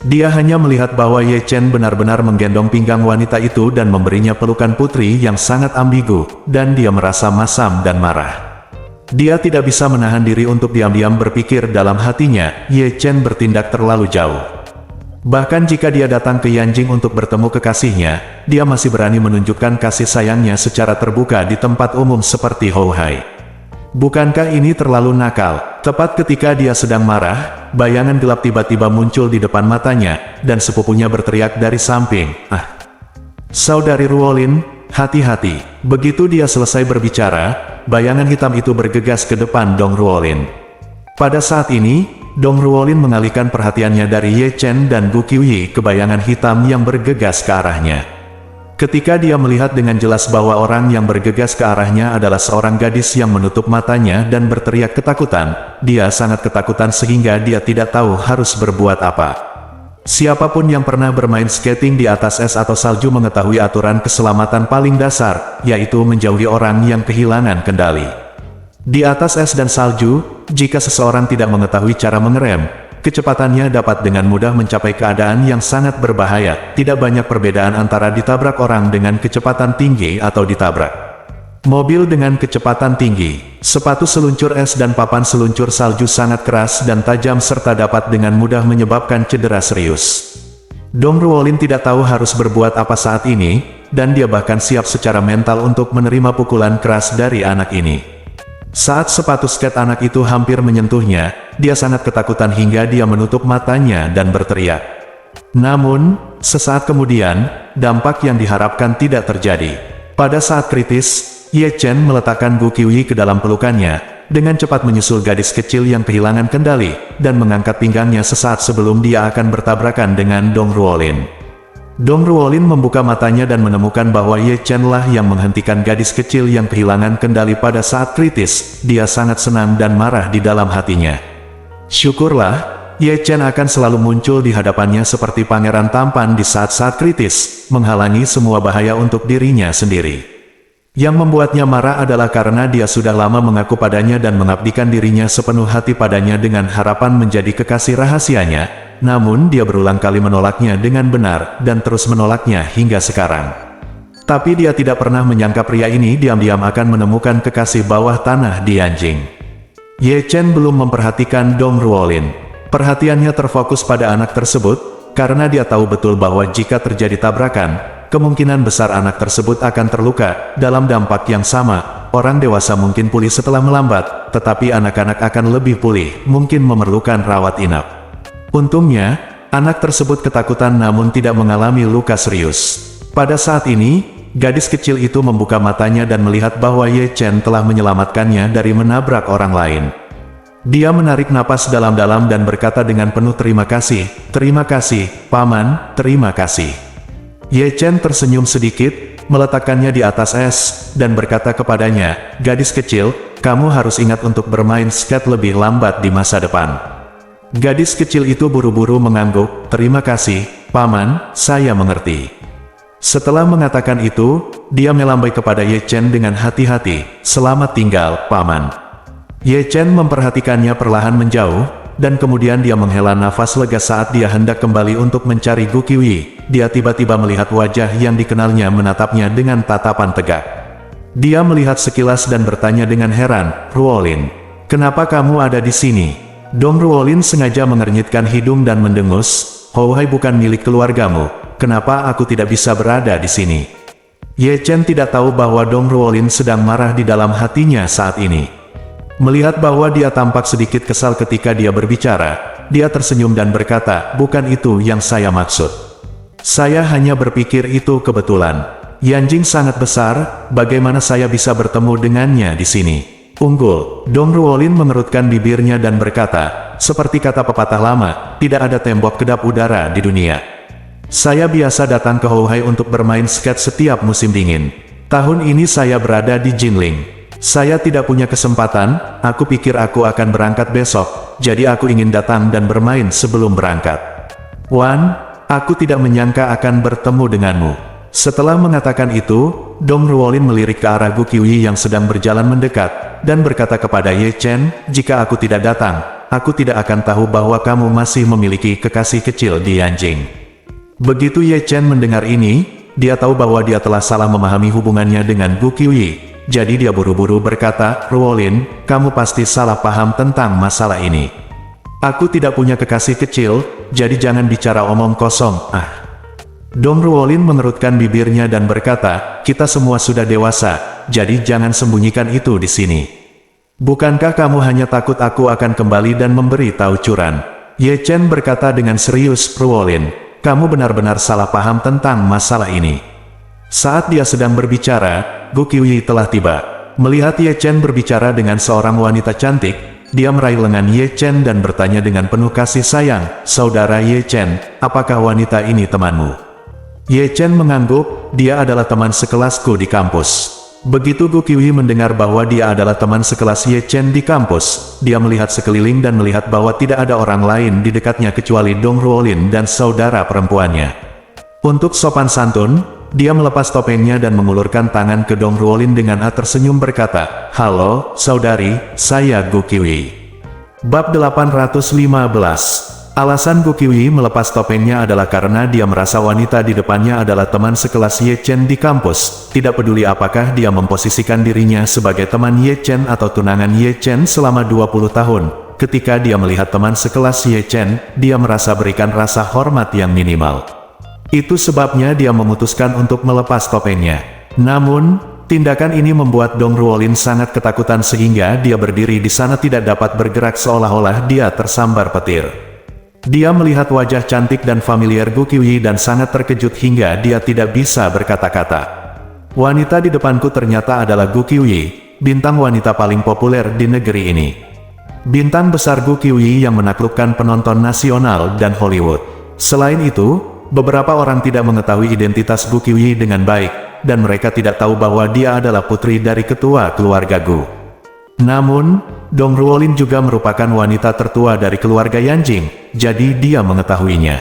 Dia hanya melihat bahwa Ye Chen benar-benar menggendong pinggang wanita itu dan memberinya pelukan putri yang sangat ambigu, dan dia merasa masam dan marah. Dia tidak bisa menahan diri untuk diam-diam berpikir dalam hatinya, Ye Chen bertindak terlalu jauh. Bahkan jika dia datang ke Yanjing untuk bertemu kekasihnya, dia masih berani menunjukkan kasih sayangnya secara terbuka di tempat umum seperti Houhai. Bukankah ini terlalu nakal? Tepat ketika dia sedang marah, bayangan gelap tiba-tiba muncul di depan matanya, dan sepupunya berteriak dari samping, "Ah! Saudari Ruolin, hati-hati!" Begitu dia selesai berbicara, bayangan hitam itu bergegas ke depan Dong Ruolin. Pada saat ini, Dong Ruolin mengalihkan perhatiannya dari Ye Chen dan Gu Qiuyi ke bayangan hitam yang bergegas ke arahnya. Ketika dia melihat dengan jelas bahwa orang yang bergegas ke arahnya adalah seorang gadis yang menutup matanya dan berteriak ketakutan, dia sangat ketakutan sehingga dia tidak tahu harus berbuat apa. Siapapun yang pernah bermain skating di atas es atau salju mengetahui aturan keselamatan paling dasar, yaitu menjauhi orang yang kehilangan kendali. Di atas es dan salju, jika seseorang tidak mengetahui cara mengerem, Kecepatannya dapat dengan mudah mencapai keadaan yang sangat berbahaya. Tidak banyak perbedaan antara ditabrak orang dengan kecepatan tinggi atau ditabrak mobil dengan kecepatan tinggi. Sepatu seluncur es dan papan seluncur salju sangat keras dan tajam serta dapat dengan mudah menyebabkan cedera serius. Dong Ruolin tidak tahu harus berbuat apa saat ini, dan dia bahkan siap secara mental untuk menerima pukulan keras dari anak ini. Saat sepatu skate anak itu hampir menyentuhnya, dia sangat ketakutan hingga dia menutup matanya dan berteriak. Namun, sesaat kemudian, dampak yang diharapkan tidak terjadi. Pada saat kritis, Ye Chen meletakkan Gu Qiuyi ke dalam pelukannya, dengan cepat menyusul gadis kecil yang kehilangan kendali, dan mengangkat pinggangnya sesaat sebelum dia akan bertabrakan dengan Dong Ruolin. Dong Ruolin membuka matanya dan menemukan bahwa Ye Chen lah yang menghentikan gadis kecil yang kehilangan kendali pada saat kritis. Dia sangat senang dan marah di dalam hatinya. Syukurlah, Ye Chen akan selalu muncul di hadapannya seperti pangeran tampan di saat-saat kritis, menghalangi semua bahaya untuk dirinya sendiri. Yang membuatnya marah adalah karena dia sudah lama mengaku padanya dan mengabdikan dirinya sepenuh hati padanya dengan harapan menjadi kekasih rahasianya. Namun dia berulang kali menolaknya dengan benar, dan terus menolaknya hingga sekarang. Tapi dia tidak pernah menyangka pria ini diam-diam akan menemukan kekasih bawah tanah di Yanjing. Ye Chen belum memperhatikan Dong Ruolin. Perhatiannya terfokus pada anak tersebut, karena dia tahu betul bahwa jika terjadi tabrakan, kemungkinan besar anak tersebut akan terluka. Dalam dampak yang sama, orang dewasa mungkin pulih setelah melambat, tetapi anak-anak akan lebih pulih, mungkin memerlukan rawat inap. Untungnya, anak tersebut ketakutan namun tidak mengalami luka serius. Pada saat ini, gadis kecil itu membuka matanya dan melihat bahwa Ye Chen telah menyelamatkannya dari menabrak orang lain. Dia menarik napas dalam-dalam dan berkata dengan penuh terima kasih, Paman, terima kasih. Ye Chen tersenyum sedikit, meletakkannya di atas es, dan berkata kepadanya, gadis kecil, kamu harus ingat untuk bermain skate lebih lambat di masa depan. Gadis kecil itu buru-buru mengangguk, terima kasih, Paman, saya mengerti. Setelah mengatakan itu, dia melambai kepada Ye Chen dengan hati-hati, selamat tinggal, Paman. Ye Chen memperhatikannya perlahan menjauh, dan kemudian dia menghela nafas lega saat dia hendak kembali untuk mencari Gu Qiuyi. Dia tiba-tiba melihat wajah yang dikenalnya menatapnya dengan tatapan tegak. Dia melihat sekilas dan bertanya dengan heran, Ruolin, kenapa kamu ada di sini? Dong Ruolin sengaja mengernyitkan hidung dan mendengus, Houhai bukan milik keluargamu, kenapa aku tidak bisa berada di sini? Ye Chen tidak tahu bahwa Dong Ruolin sedang marah di dalam hatinya saat ini. Melihat bahwa dia tampak sedikit kesal ketika dia berbicara, dia tersenyum dan berkata, bukan itu yang saya maksud. Saya hanya berpikir itu kebetulan. Yanjing sangat besar, bagaimana saya bisa bertemu dengannya di sini? Unggul. Dong Ruolin mengerutkan bibirnya dan berkata, seperti kata pepatah lama, tidak ada tembok kedap udara di dunia. Saya biasa datang ke Houhai untuk bermain skate setiap musim dingin. Tahun ini saya berada di Jinling. Saya tidak punya kesempatan, aku pikir aku akan berangkat besok, jadi aku ingin datang dan bermain sebelum berangkat. Wan, aku tidak menyangka akan bertemu denganmu. Setelah mengatakan itu, Dong Ruolin melirik ke arah Gu Qiuyi yang sedang berjalan mendekat, dan berkata kepada Ye Chen, jika aku tidak datang, aku tidak akan tahu bahwa kamu masih memiliki kekasih kecil di Yanjing. Begitu Ye Chen mendengar ini, dia tahu bahwa dia telah salah memahami hubungannya dengan Gu Qiuyi, jadi dia buru-buru berkata, Ruolin, kamu pasti salah paham tentang masalah ini. Aku tidak punya kekasih kecil, jadi jangan bicara omong kosong, Dong Ruolin mengerutkan bibirnya dan berkata, kita semua sudah dewasa, jadi jangan sembunyikan itu di sini. Bukankah kamu hanya takut aku akan kembali dan memberi tahu curan? Ye Chen berkata dengan serius, Ruolin, kamu benar-benar salah paham tentang masalah ini. Saat dia sedang berbicara, Gu Qiuyi telah tiba. Melihat Ye Chen berbicara dengan seorang wanita cantik, dia meraih lengan Ye Chen dan bertanya dengan penuh kasih sayang, saudara Ye Chen, apakah wanita ini temanmu? Ye Chen mengangguk, dia adalah teman sekelasku di kampus. Begitu Gu Qiuyi mendengar bahwa dia adalah teman sekelas Ye Chen di kampus, dia melihat sekeliling dan melihat bahwa tidak ada orang lain di dekatnya kecuali Dong Ruolin dan saudara perempuannya. Untuk sopan santun, dia melepas topengnya dan mengulurkan tangan ke Dong Ruolin dengan tersenyum berkata, halo, saudari, saya Gu Qiuyi. Bab 815 Alasan Gu Qiuyi melepas topengnya adalah karena dia merasa wanita di depannya adalah teman sekelas Ye Chen di kampus, tidak peduli apakah dia memposisikan dirinya sebagai teman Ye Chen atau tunangan Ye Chen selama 20 tahun. Ketika dia melihat teman sekelas Ye Chen, dia merasa berikan rasa hormat yang minimal. Itu sebabnya dia memutuskan untuk melepas topengnya. Namun, tindakan ini membuat Dong Ruolin sangat ketakutan sehingga dia berdiri di sana tidak dapat bergerak seolah-olah dia tersambar petir. Dia melihat wajah cantik dan familiar Gu Qiuyi dan sangat terkejut hingga dia tidak bisa berkata-kata. Wanita di depanku ternyata adalah Gu Qiuyi, bintang wanita paling populer di negeri ini. Bintang besar Gu Qiuyi yang menaklukkan penonton nasional dan Hollywood. Selain itu, beberapa orang tidak mengetahui identitas Gu Qiuyi dengan baik, dan mereka tidak tahu bahwa dia adalah putri dari ketua keluarga Gu. Namun, Dong Ruolin juga merupakan wanita tertua dari keluarga Yanjing, jadi dia mengetahuinya.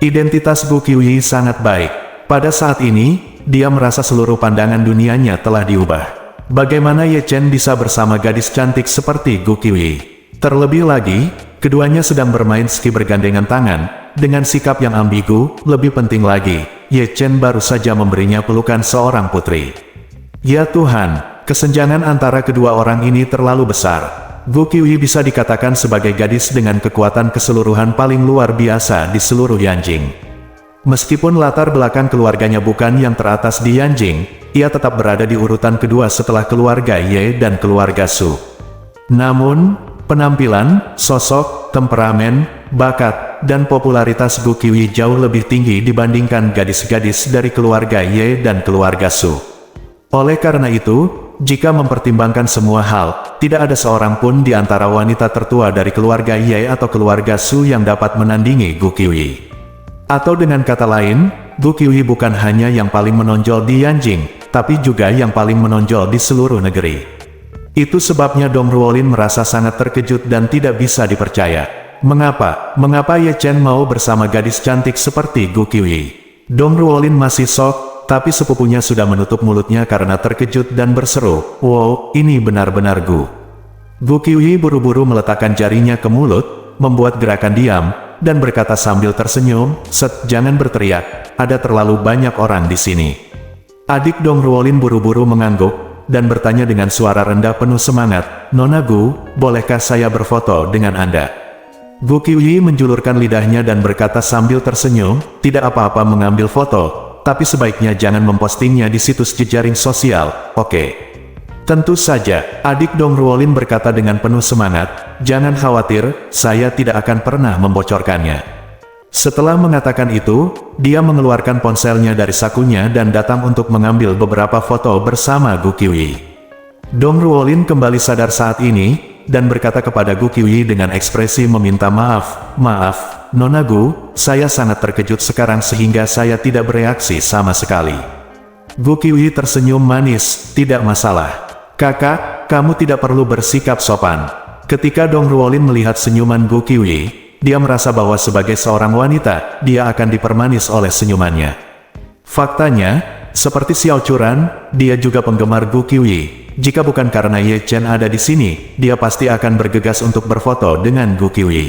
Identitas Gu Qiuyi sangat baik. Pada saat ini, dia merasa seluruh pandangan dunianya telah diubah. Bagaimana Ye Chen bisa bersama gadis cantik seperti Gu Qiuyi? Terlebih lagi, keduanya sedang bermain ski bergandengan tangan, dengan sikap yang ambigu. Lebih penting lagi, Ye Chen baru saja memberinya pelukan seorang putri. Ya Tuhan! Kesenjangan antara kedua orang ini terlalu besar. Gu Qiuyi bisa dikatakan sebagai gadis dengan kekuatan keseluruhan paling luar biasa di seluruh Yanjing. Meskipun latar belakang keluarganya bukan yang teratas di Yanjing, ia tetap berada di urutan kedua setelah keluarga Ye dan keluarga Su. Namun, penampilan, sosok, temperamen, bakat, dan popularitas Gu Qiuyi jauh lebih tinggi dibandingkan gadis-gadis dari keluarga Ye dan keluarga Su. Oleh karena itu, jika mempertimbangkan semua hal, tidak ada seorang pun di antara wanita tertua dari keluarga Ye atau keluarga Su yang dapat menandingi Gu Qiuyi. Atau dengan kata lain, Gu Qiuyi bukan hanya yang paling menonjol di Yanjing, tapi juga yang paling menonjol di seluruh negeri. Itu sebabnya Dong Ruolin merasa sangat terkejut dan tidak bisa dipercaya. Mengapa Ye Chen mau bersama gadis cantik seperti Gu Qiuyi? Dong Ruolin masih shock. Tapi sepupunya sudah menutup mulutnya karena terkejut dan berseru, "Wow, ini benar-benar Gu." Gu Qiuyi buru-buru meletakkan jarinya ke mulut, membuat gerakan diam, dan berkata sambil tersenyum, "Set, jangan berteriak, ada terlalu banyak orang di sini." Adik Dong Ruolin buru-buru mengangguk, dan bertanya dengan suara rendah penuh semangat, "Nona Gu, bolehkah saya berfoto dengan Anda?" Gu Qiuyi menjulurkan lidahnya dan berkata sambil tersenyum, "Tidak apa-apa mengambil foto. Tapi sebaiknya jangan mempostingnya di situs jejaring sosial, oke?" Tentu saja, adik Dong Ruolin berkata dengan penuh semangat, "Jangan khawatir, saya tidak akan pernah membocorkannya." Setelah mengatakan itu, dia mengeluarkan ponselnya dari sakunya dan datang untuk mengambil beberapa foto bersama Gu Qiuyi. Dong Ruolin kembali sadar saat ini, dan berkata kepada Gu Qiuyi dengan ekspresi meminta maaf, "Maaf, Nona Gu, saya sangat terkejut sekarang sehingga saya tidak bereaksi sama sekali." Gu Qiuyi tersenyum manis, "Tidak masalah. Kakak, kamu tidak perlu bersikap sopan." Ketika Dong Ruolin melihat senyuman Gu Qiuyi, dia merasa bahwa sebagai seorang wanita, dia akan dipermanis oleh senyumannya. Faktanya, seperti Xiao Churan, dia juga penggemar Gu Qiuyi. Jika bukan karena Ye Chen ada di sini, dia pasti akan bergegas untuk berfoto dengan Gu Qiuyi.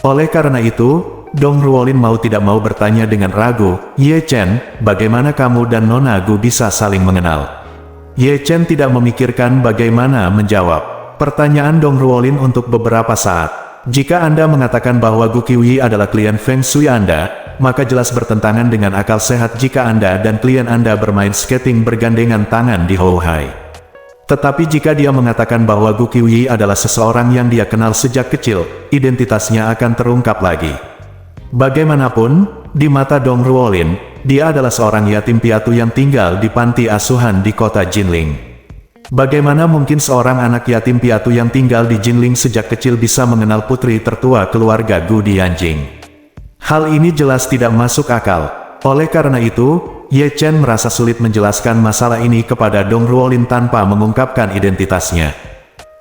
Oleh karena itu, Dong Ruolin mau tidak mau bertanya dengan ragu, "Ye Chen, bagaimana kamu dan Nona Gu bisa saling mengenal?" Ye Chen tidak memikirkan bagaimana menjawab pertanyaan Dong Ruolin untuk beberapa saat. "Jika Anda mengatakan bahwa Gu Qiuyi adalah klien Feng Shui Anda, maka jelas bertentangan dengan akal sehat jika Anda dan klien Anda bermain skating bergandengan tangan di Houhai. Tetapi jika dia mengatakan bahwa Gu Qiuyi adalah seseorang yang dia kenal sejak kecil, identitasnya akan terungkap lagi. Bagaimanapun, di mata Dong Ruolin, dia adalah seorang yatim piatu yang tinggal di panti asuhan di kota Jinling. Bagaimana mungkin seorang anak yatim piatu yang tinggal di Jinling sejak kecil bisa mengenal putri tertua keluarga Gu di Yanjing? Hal ini jelas tidak masuk akal. Oleh karena itu, Ye Chen merasa sulit menjelaskan masalah ini kepada Dong Ruolin tanpa mengungkapkan identitasnya.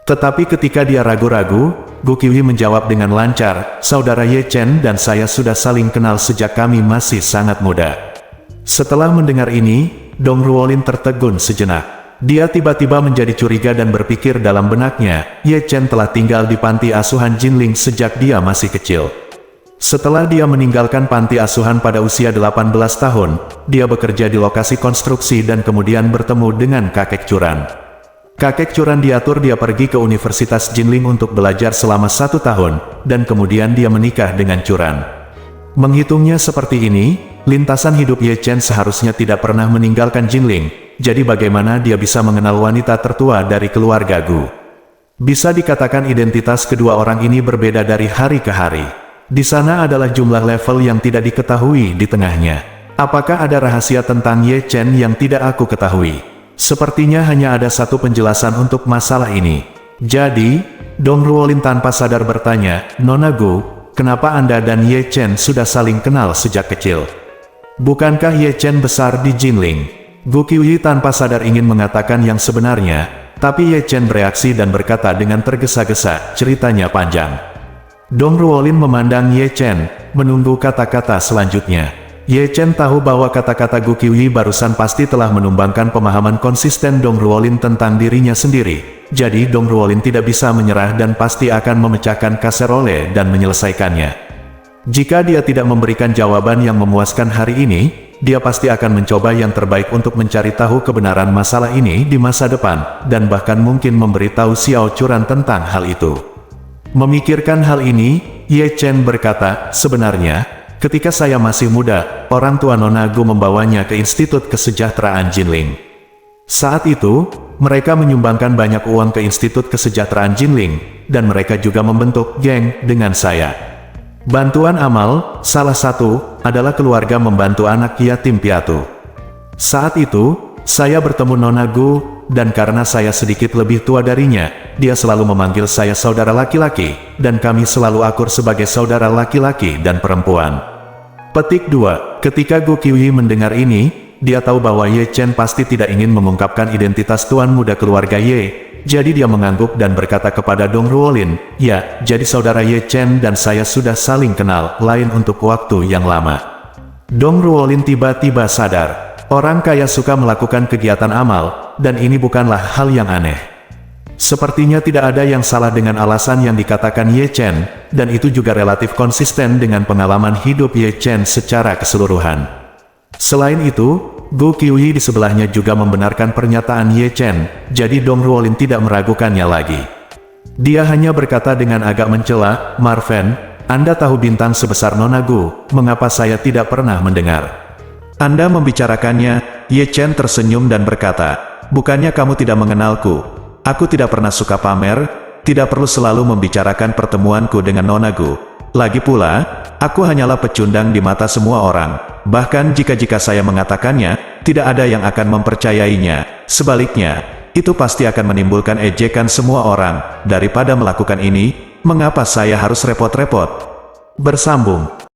Tetapi ketika dia ragu-ragu, Gu Qiuyi menjawab dengan lancar, "Saudara Ye Chen dan saya sudah saling kenal sejak kami masih sangat muda." Setelah mendengar ini, Dong Ruolin tertegun sejenak. Dia tiba-tiba menjadi curiga dan berpikir dalam benaknya, Ye Chen telah tinggal di panti asuhan Jinling sejak dia masih kecil. Setelah dia meninggalkan panti asuhan pada usia 18 tahun, dia bekerja di lokasi konstruksi dan kemudian bertemu dengan kakek Curan. Kakek Curan diatur dia pergi ke Universitas Jinling untuk belajar selama 1 tahun, dan kemudian dia menikah dengan Curan. Menghitungnya seperti ini, lintasan hidup Ye Chen seharusnya tidak pernah meninggalkan Jinling, jadi bagaimana dia bisa mengenal wanita tertua dari keluarga Gu? Bisa dikatakan identitas kedua orang ini berbeda dari hari ke hari. Di sana adalah jumlah level yang tidak diketahui di tengahnya. Apakah ada rahasia tentang Ye Chen yang tidak aku ketahui? Sepertinya hanya ada satu penjelasan untuk masalah ini. Jadi, Dong Ruolin tanpa sadar bertanya, "Nona Gu, kenapa Anda dan Ye Chen sudah saling kenal sejak kecil? Bukankah Ye Chen besar di Jinling?" Gu Qiuyi tanpa sadar ingin mengatakan yang sebenarnya, tapi Ye Chen bereaksi dan berkata dengan tergesa-gesa, "Ceritanya panjang." Dong Ruolin memandang Ye Chen, menunggu kata-kata selanjutnya. Ye Chen tahu bahwa kata-kata Gu Qiuyi barusan pasti telah menumbangkan pemahaman konsisten Dong Ruolin tentang dirinya sendiri. Jadi Dong Ruolin tidak bisa menyerah dan pasti akan memecahkan kaserole dan menyelesaikannya. Jika dia tidak memberikan jawaban yang memuaskan hari ini, dia pasti akan mencoba yang terbaik untuk mencari tahu kebenaran masalah ini di masa depan, dan bahkan mungkin memberitahu Xiao Curan tentang hal itu. Memikirkan hal ini, Ye Chen berkata, "Sebenarnya, ketika saya masih muda, orang tua Nona Gu membawanya ke Institut Kesejahteraan Jinling. Saat itu, mereka menyumbangkan banyak uang ke Institut Kesejahteraan Jinling, dan mereka juga membentuk geng dengan saya. Bantuan amal, salah satu, adalah keluarga membantu anak yatim piatu. Saat itu, saya bertemu Nona Gu, dan karena saya sedikit lebih tua darinya, dia selalu memanggil saya saudara laki-laki, dan kami selalu akur sebagai saudara laki-laki dan perempuan." Petik 2. Ketika Gu Qiuyi mendengar ini, dia tahu bahwa Ye Chen pasti tidak ingin mengungkapkan identitas tuan muda keluarga Ye, jadi dia mengangguk dan berkata kepada Dong Ruolin, "Ya, jadi saudara Ye Chen dan saya sudah saling kenal, lain untuk waktu yang lama." Dong Ruolin tiba-tiba sadar. Orang kaya suka melakukan kegiatan amal, dan ini bukanlah hal yang aneh. Sepertinya tidak ada yang salah dengan alasan yang dikatakan Ye Chen, dan itu juga relatif konsisten dengan pengalaman hidup Ye Chen secara keseluruhan. Selain itu, Gu Qiuyi di sebelahnya juga membenarkan pernyataan Ye Chen, jadi Dong Ruolin tidak meragukannya lagi. Dia hanya berkata dengan agak mencela, "Marven, Anda tahu bintang sebesar Nona Gu, mengapa saya tidak pernah mendengar Anda membicarakannya?" Ye Chen tersenyum dan berkata, "Bukannya kamu tidak mengenalku? Aku tidak pernah suka pamer, tidak perlu selalu membicarakan pertemuanku dengan Nona Gu. Lagi pula, aku hanyalah pecundang di mata semua orang. Bahkan jika saya mengatakannya, tidak ada yang akan mempercayainya. Sebaliknya, itu pasti akan menimbulkan ejekan semua orang. Daripada melakukan ini, mengapa saya harus repot-repot?" Bersambung.